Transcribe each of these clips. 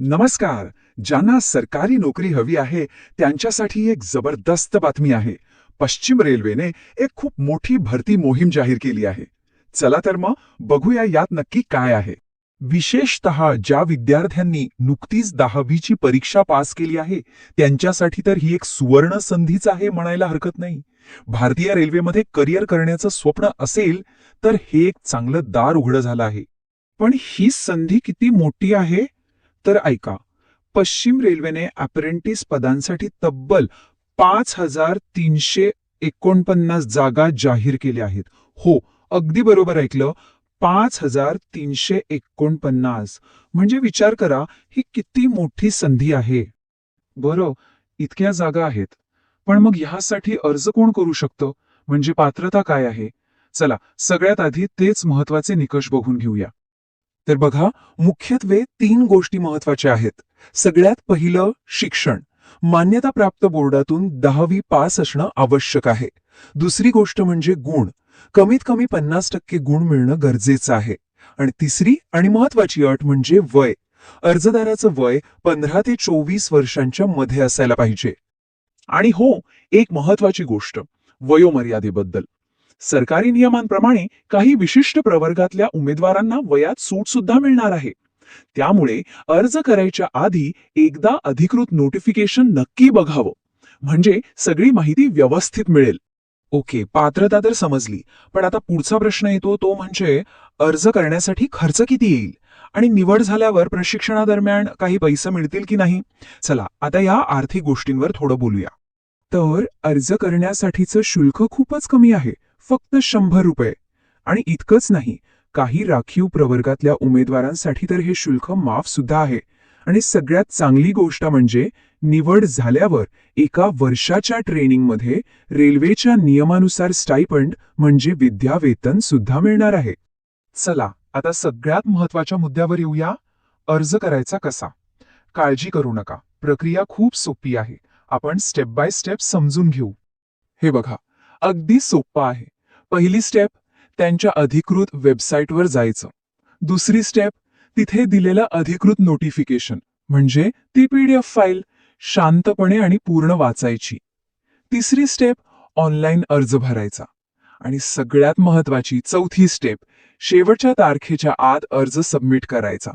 नमस्कार. ज्यांना सरकारी नोकरी हवी आहे त्यांच्यासाठी एक जबरदस्त बातमी आहे. पश्चिम रेल्वेने एक खूप मोठी भरती मोहीम जाहीर केली आहे. चला तर मग बघूया यात नक्की काय आहे. विशेषतः ज्या विद्यार्थ्यांनी नुकतीच 10वीची परीक्षा पास केली आहे त्यांच्यासाठी तर ही एक सुवर्ण संधीच आहे म्हणायला हरकत नाही. भारतीय रेल्वेमध्ये करिअर करण्याचं स्वप्न असेल तर हे एक चांगलं दार उघडं झालं आहे. पण ही संधी किती मोठी आहे तर ऐका. पश्चिम रेल्वेने अप्रेंटिस पदांसाठी तब्बल 5,349 जागा जाहीर केल्या आहेत. हो, अगदी बरोबर ऐकलं. 5,349. म्हणजे विचार करा, ही किती मोठी संधी आहे. बरं, इतक्या जागा आहेत. पण मग ह्यासाठी अर्ज कोण करू शकतं? म्हणजे पात्रता काय आहे? चला, सगळ्यात आधी तेच महत्वाचे निकष बघून घेऊया. तर बघा, मुख्यत्वे 3 गोष्टी महत्वाच्या आहेत. सगळ्यात पहिलं शिक्षण. मान्यताप्राप्त बोर्डातून 10वी पास असणं आवश्यक आहे. दुसरी गोष्ट म्हणजे गुण. कमीत कमी 50% गुण मिळणं गरजेचं आहे. आणि तिसरी आणि महत्वाची अट म्हणजे वय. अर्जदाराचं वय 15 ते 24 वर्षांच्या मध्ये असायला पाहिजे. आणि हो, एक महत्वाची गोष्ट, वयोमर्यादेबद्दल. सरकारी नियमांप्रमाणे काही विशिष्ट प्रवर्गातल्या उमेदवारांना वयात सूट सुद्धा मिळणार आहे. त्यामुळे अर्ज करायच्या आधी एकदा अधिकृत नोटिफिकेशन नक्की बघावं, म्हणजे सगळी माहिती व्यवस्थित मिळेल. ओके, पात्रता तर समजली. पण आता पुढचा प्रश्न येतो तो म्हणजे अर्ज करण्यासाठी खर्च किती येईल आणि निवड झाल्यावर प्रशिक्षणादरम्यान काही पैसे मिळतील की नाही. चला, आता या आर्थिक गोष्टींवर थोडं बोलूया. तर अर्ज करण्यासाठीचं शुल्क खूपच कमी आहे, फक्त 100 रुपये. आणि इतकंच नाही, काही राखीव प्रवर्गातल्या उमेदवारांसाठी तर हे शुल्क माफ सुद्धा आहे. आणि सगळ्यात चांगली गोष्ट म्हणजे निवड झाल्यावर एका वर्षाच्या ट्रेनिंगमध्ये रेल्वेच्या नियमानुसार स्टायपंड म्हणजे विद्यावेतन सुद्धा मिळणार आहे. चला, आता सगळ्यात महत्वाच्या मुद्द्यावर येऊया. अर्ज करायचा कसा. काळजी करू नका, प्रक्रिया खूप सोपी आहे. आपण स्टेप बाय स्टेप समजून घेऊ. हे बघा, अगदी सोपं आहे. पहिली स्टेप, त्यांच्या अधिकृत वेबसाईटवर जायचं. दुसरी स्टेप, तिथे दिलेलं अधिकृत नोटिफिकेशन म्हणजे ती PDF फाईल शांतपणे आणि पूर्ण वाचायची. तिसरी स्टेप, ऑनलाईन अर्ज भरायचा. आणि सगळ्यात महत्वाची चौथी स्टेप, शेवटच्या तारखेच्या आत अर्ज सबमिट करायचा.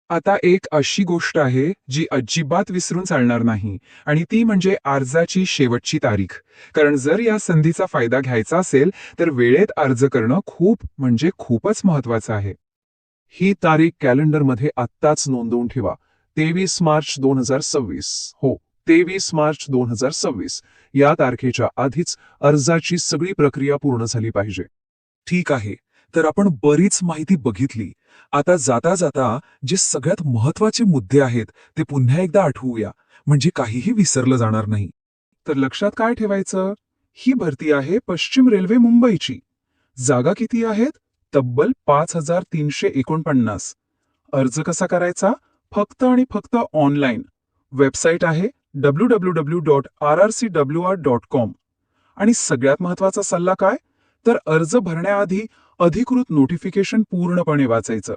आता एक अशी गोष्ट आहे जी अजिबात विसरून चालणार नाही, आणि ती म्हणजे अर्जाची शेवटची तारीख. कारण जर या संधीचा फायदा घ्यायचा असेल तर वेळेत अर्ज करणं खूप म्हणजे खूपच महत्वाचं आहे. ही तारीख कॅलेंडरमध्ये आत्ताच नोंदवून ठेवा. 23 मार्च 2026. हो, 23 मार्च 2026 या तारखेच्या आधीच अर्जाची सगळी प्रक्रिया पूर्ण झाली पाहिजे. ठीक आहे, तर आपण बरीच माहिती बघितली. आता जाता जाता जे सगळ्यात महत्वाचे मुद्दे आहेत ते पुन्हा एकदा आठवूया, म्हणजे काहीही विसरलं जाणार नाही. तर लक्षात काय ठेवायचं? ही भरती आहे पश्चिम रेल्वे मुंबईची. जागा किती आहेत? तब्बल 5,349. अर्ज कसा करायचा? फक्त आणि फक्त ऑनलाईन. वेबसाईट आहे www.rrcwr.com. आणि सगळ्यात महत्वाचा सल्ला काय? तर अर्ज भरण्याआधी अधिकृत नोटिफिकेशन पूर्णपणे वाचायचं.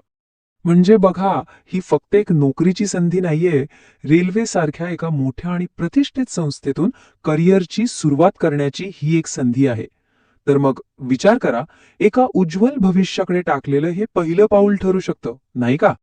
म्हणजे बघा, ही फक्त एक नोकरीची संधी नाहीये. रेल्वे सारख्या एका मोठ्या आणि प्रतिष्ठित संस्थेतून करिअरची सुरुवात करण्याची ही एक संधी आहे. तर मग विचार करा, एका उज्ज्वल भविष्याकडे टाकलेलं हे पहिलं पाऊल ठरू शकतं, नाही का?